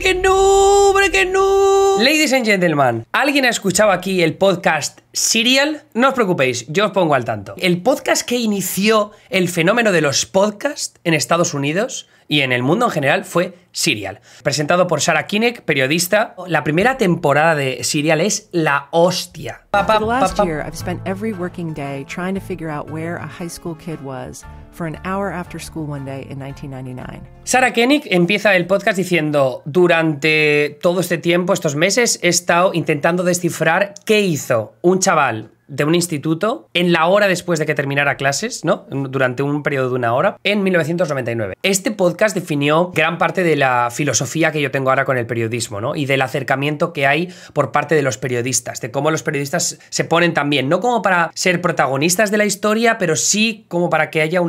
breaking news, breaking news. Ladies and gentlemen, ¿alguien ha escuchado aquí el podcast Serial? No os preocupéis, yo os pongo al tanto. El podcast que inició el fenómeno de los podcasts en Estados Unidos y en el mundo en general fue Serial, presentado por Sarah Koenig, periodista. La primera temporada de Serial es la hostia. For the last year, I've spent every working day trying to figure out where a high school kid was for an hour after school one day in 1999. Sarah Koenig empieza el podcast diciendo: durante todo este tiempo, estos meses, he estado intentando descifrar qué hizo un chaval de un instituto en la hora después de que terminara clases, ¿no? Durante un periodo de una hora, en 1999. Este podcast definió gran parte de la filosofía que yo tengo ahora con el periodismo, ¿no? Y del acercamiento que hay por parte de los periodistas, de cómo los periodistas se ponen también, no como para ser protagonistas de la historia, pero sí como para que haya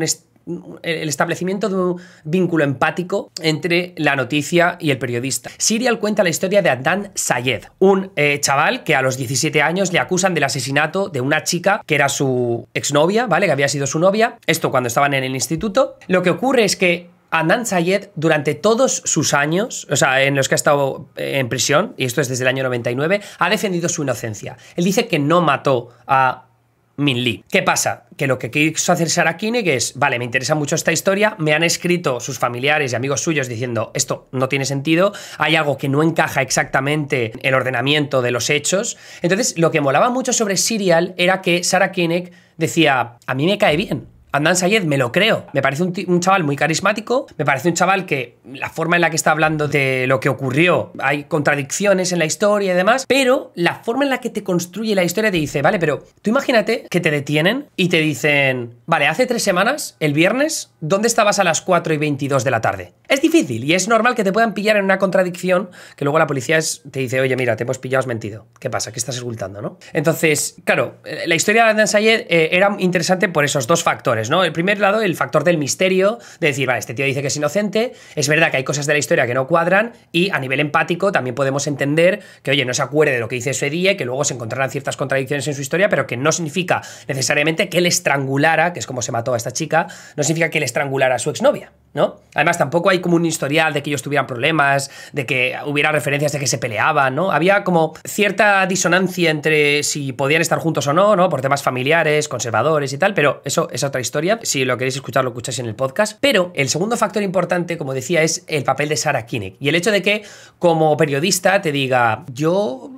el establecimiento de un vínculo empático entre la noticia y el periodista. Serial cuenta la historia de Adnan Syed, un chaval que a los 17 años le acusan del asesinato de una chica que era su exnovia, ¿vale? Que había sido su novia. Esto cuando estaban en el instituto. Lo que ocurre es que Adnan Syed, durante todos sus años, o sea, en los que ha estado en prisión, y esto es desde el año 99, ha defendido su inocencia. Él dice que no mató a Min Lee. ¿Qué pasa? Que lo que quiso hacer Sarah Koenig es, vale, me interesa mucho esta historia, me han escrito sus familiares y amigos suyos diciendo, esto no tiene sentido, hay algo que no encaja exactamente en el ordenamiento de los hechos. Entonces, lo que molaba mucho sobre Serial era que Sarah Koenig decía, a mí me cae bien Adnan Syed, me lo creo. Me parece un chaval muy carismático, me parece un chaval que la forma en la que está hablando de lo que ocurrió, hay contradicciones en la historia y demás, pero la forma en la que te construye la historia te dice, vale, pero tú imagínate que te detienen y te dicen, vale, hace 3 semanas, el viernes, ¿dónde estabas a las 4:22 de la tarde? Es difícil y es normal que te puedan pillar en una contradicción que luego la policía te dice, oye, mira, te hemos pillado, has mentido. ¿Qué pasa? ¿Qué estás ocultando, no? Entonces, claro, la historia de Adnan Syed era interesante por esos dos factores, ¿no? El primer lado, el factor del misterio, de decir, vale, este tío dice que es inocente, es verdad que hay cosas de la historia que no cuadran y a nivel empático también podemos entender que, oye, no se acuerde de lo que dice ese día, que luego se encontrarán ciertas contradicciones en su historia, pero que no significa necesariamente que él estrangulara, que es como se mató a esta chica, no significa que él estrangulara a su exnovia, ¿no? Además, tampoco hay como un historial de que ellos tuvieran problemas, de que hubiera referencias de que se peleaban, ¿no? Había como cierta disonancia entre si podían estar juntos o no, ¿no? Por temas familiares, conservadores y tal, pero eso es otra historia. Si lo queréis escuchar, lo escucháis en el podcast. Pero el segundo factor importante, como decía, es el papel de Sarah Koenig. Y el hecho de que, como periodista, te diga, yo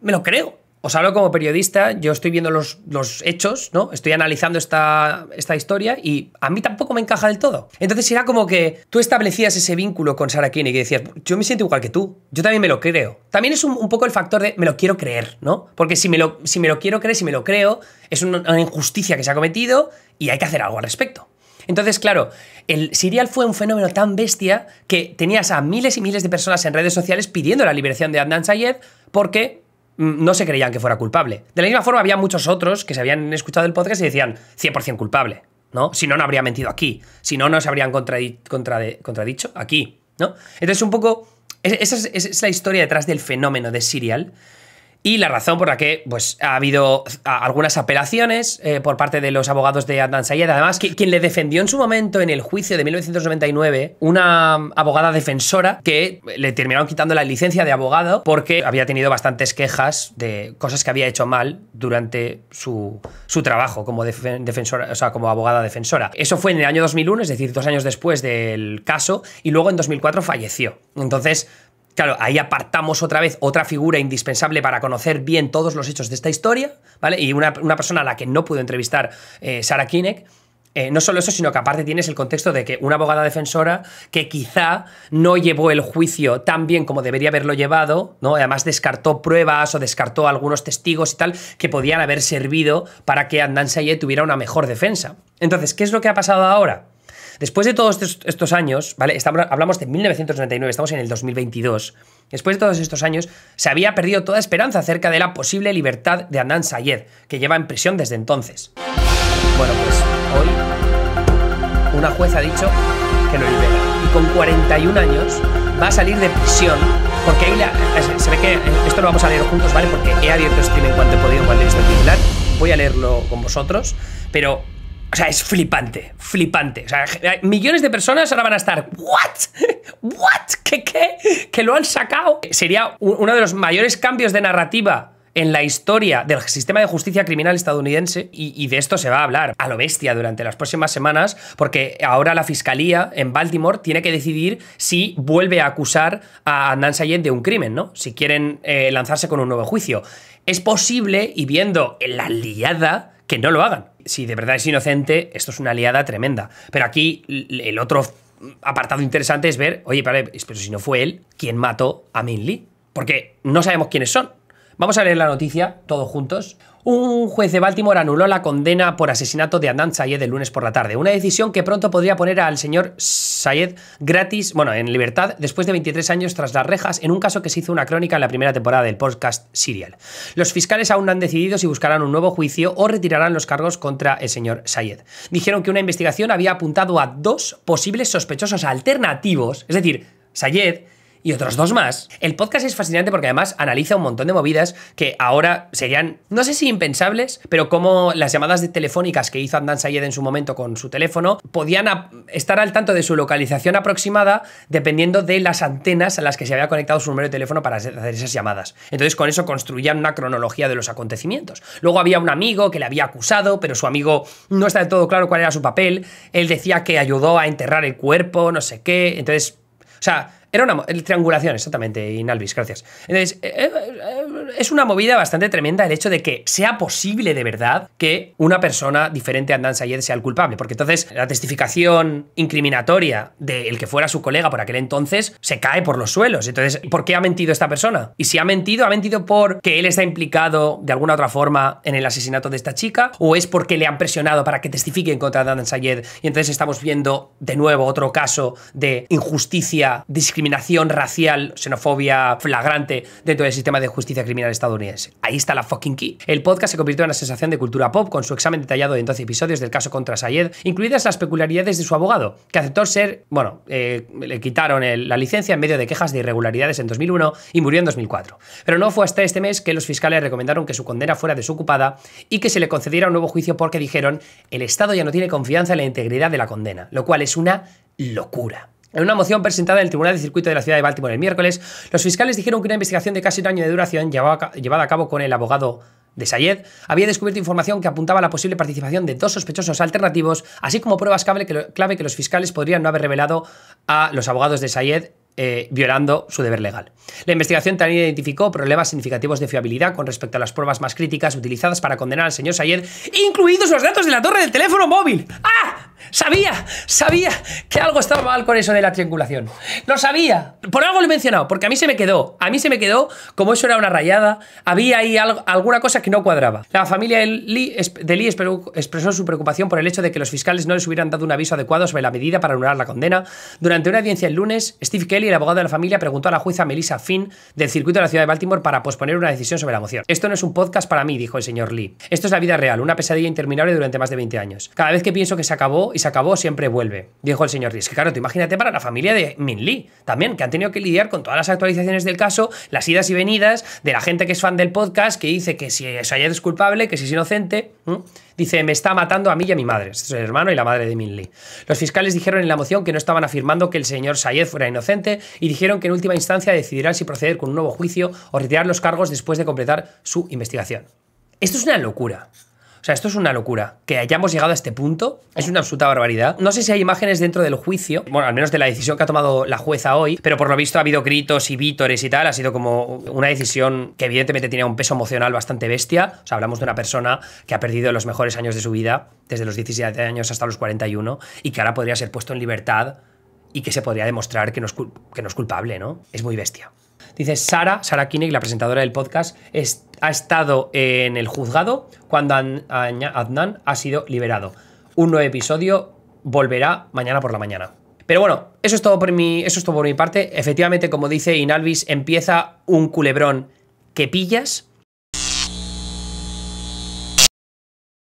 me lo creo. Os hablo como periodista, yo estoy viendo los hechos, ¿no? Estoy analizando esta historia y a mí tampoco me encaja del todo. Entonces era como que tú establecías ese vínculo con Sarah Koenig y decías, yo me siento igual que tú, yo también me lo creo. También es un poco el factor de me lo quiero creer, ¿no? Porque si me lo quiero creer, si me lo creo, es una injusticia que se ha cometido y hay que hacer algo al respecto. Entonces, claro, el Serial fue un fenómeno tan bestia que tenías a miles y miles de personas en redes sociales pidiendo la liberación de Adnan Syed porque no se creían que fuera culpable. De la misma forma, había muchos otros que se habían escuchado el podcast y decían 100% culpable, ¿no? Si no, no habría mentido aquí. Si no, no se habrían contradicho aquí, ¿no? Entonces, un poco, esa es la historia detrás del fenómeno de Serial. Y la razón por la que pues, ha habido algunas apelaciones por parte de los abogados de Adnan Syed. Además, quien le defendió en su momento en el juicio de 1999, una abogada defensora que le terminaron quitando la licencia de abogado porque había tenido bastantes quejas de cosas que había hecho mal durante su trabajo como defensora, o sea, como abogada defensora. Eso fue en el año 2001, es decir, 2 años después del caso, y luego en 2004 falleció. Entonces, claro, ahí apartamos otra vez otra figura indispensable para conocer bien todos los hechos de esta historia, ¿vale? Y una persona a la que no pudo entrevistar Sarah Koenig. No solo eso, sino que aparte tienes el contexto de que una abogada defensora que quizá no llevó el juicio tan bien como debería haberlo llevado, ¿no? Además descartó pruebas o descartó algunos testigos y tal que podían haber servido para que Adnan Syed tuviera una mejor defensa. Entonces, ¿qué es lo que ha pasado ahora? Después de todos estos años, ¿vale? Hablamos de 1999, estamos en el 2022. Después de todos estos años, se había perdido toda esperanza acerca de la posible libertad de Adnan Syed, que lleva en prisión desde entonces. Bueno, pues hoy una jueza ha dicho que lo libera. Y con 41 años va a salir de prisión, porque ahí se ve que esto lo vamos a leer juntos, ¿vale? Porque he abierto stream en cuanto he podido, cuando he visto el titular. Voy a leerlo con vosotros, pero O sea, es flipante, flipante. O sea, millones de personas ahora van a estar, ¿what? ¿Qué? ¿Que lo han sacado? Sería uno de los mayores cambios de narrativa en la historia del sistema de justicia criminal estadounidense, y de esto se va a hablar a lo bestia durante las próximas semanas, porque ahora la fiscalía en Baltimore tiene que decidir si vuelve a acusar a Adnan Syed de un crimen, ¿no? Si quieren lanzarse con un nuevo juicio. Es posible, y viendo la liada, que no lo hagan. Si de verdad es inocente, esto es una liada tremenda. Pero aquí el otro apartado interesante es ver, oye, pero si no fue él, ¿quién mató a Min Lee? Porque no sabemos quiénes son. Vamos a leer la noticia, todos juntos. Un juez de Baltimore anuló la condena por asesinato de Adnan Syed el lunes por la tarde. Una decisión que pronto podría poner al señor Syed en libertad, después de 23 años tras las rejas, en un caso que se hizo una crónica en la primera temporada del podcast Serial. Los fiscales aún no han decidido si buscarán un nuevo juicio o retirarán los cargos contra el señor Syed. Dijeron que una investigación había apuntado a 2 posibles sospechosos alternativos, es decir, Syed y otros 2 más. El podcast es fascinante porque además analiza un montón de movidas que ahora serían, no sé si impensables, pero como las llamadas telefónicas que hizo Adnan Syed en su momento con su teléfono podían estar al tanto de su localización aproximada dependiendo de las antenas a las que se había conectado su número de teléfono para hacer esas llamadas. Entonces con eso construían una cronología de los acontecimientos. Luego había un amigo que le había acusado, pero su amigo no está del todo claro cuál era su papel. Él decía que ayudó a enterrar el cuerpo, no sé qué. Entonces, o sea, era una triangulación, exactamente, Inalvis, gracias. Entonces, es una movida bastante tremenda el hecho de que sea posible de verdad que una persona diferente a Adnan Syed sea el culpable, porque entonces la testificación incriminatoria del que fuera su colega por aquel entonces se cae por los suelos. Entonces, ¿por qué ha mentido esta persona? Y si ha mentido porque él está implicado de alguna otra forma en el asesinato de esta chica, o es porque le han presionado para que testifiquen contra Adnan Syed, y entonces estamos viendo de nuevo otro caso de injusticia, discriminación racial, xenofobia flagrante dentro del sistema de justicia criminal estadounidense. Ahí está la fucking key. El podcast se convirtió en una sensación de cultura pop con su examen detallado de 12 episodios del caso contra Syed, incluidas las peculiaridades de su abogado, que aceptó le quitaron la licencia en medio de quejas de irregularidades en 2001 y murió en 2004. Pero no fue hasta este mes que los fiscales recomendaron que su condena fuera desocupada y que se le concediera un nuevo juicio porque dijeron el Estado ya no tiene confianza en la integridad de la condena, lo cual es una locura. En una moción presentada en el Tribunal de Circuito de la Ciudad de Baltimore el miércoles, los fiscales dijeron que una investigación de casi un año de duración llevada a cabo con el abogado de Syed había descubierto información que apuntaba a la posible participación de 2 sospechosos alternativos, así como pruebas clave que los fiscales podrían no haber revelado a los abogados de Syed, violando su deber legal. La investigación también identificó problemas significativos de fiabilidad con respecto a las pruebas más críticas utilizadas para condenar al señor Syed, incluidos los datos de la torre del teléfono móvil. ¡Ah! Sabía que algo estaba mal con eso de la triangulación. Lo sabía. Por algo lo he mencionado, porque a mí se me quedó como eso era una rayada. Había ahí alguna cosa que no cuadraba. La familia de Lee expresó su preocupación por el hecho de que los fiscales no les hubieran dado un aviso adecuado sobre la medida para anular la condena. Durante una audiencia el lunes, Steve Kelly, el abogado de la familia, preguntó a la jueza Melissa Finn del circuito de la ciudad de Baltimore para posponer una decisión sobre la moción. Esto no es un podcast para mí, dijo el señor Lee. Esto es la vida real, una pesadilla interminable durante más de 20 años. Cada vez que pienso que se acabó, siempre vuelve, dijo el señor Lee. Es que claro, tú imagínate para la familia de Min Lee también, que han tenido que lidiar con todas las actualizaciones del caso, las idas y venidas de la gente que es fan del podcast, que dice que si Syed es culpable, que si es inocente. Dice, me está matando a mí y a mi madre. Este es el hermano y la madre de Min Lee. Los fiscales dijeron en la moción que no estaban afirmando que el señor Syed fuera inocente y dijeron que en última instancia decidirán si proceder con un nuevo juicio o retirar los cargos después de completar su investigación. Esto es una locura. O sea, esto es una locura. Que hayamos llegado a este punto es una absoluta barbaridad. No sé si hay imágenes dentro del juicio, bueno, al menos de la decisión que ha tomado la jueza hoy, pero por lo visto ha habido gritos y vítores y tal. Ha sido como una decisión que evidentemente tenía un peso emocional bastante bestia. O sea, hablamos de una persona que ha perdido los mejores años de su vida, desde los 17 años hasta los 41, y que ahora podría ser puesto en libertad y que se podría demostrar que no es culpable, ¿no? Es muy bestia. Dice Sarah Koenig, la presentadora del podcast, ha estado en el juzgado cuando Adnan ha sido liberado. Un nuevo episodio volverá mañana por la mañana. Pero bueno, eso es todo por mi parte. Efectivamente, como dice Inalvis, empieza un culebrón que pillas.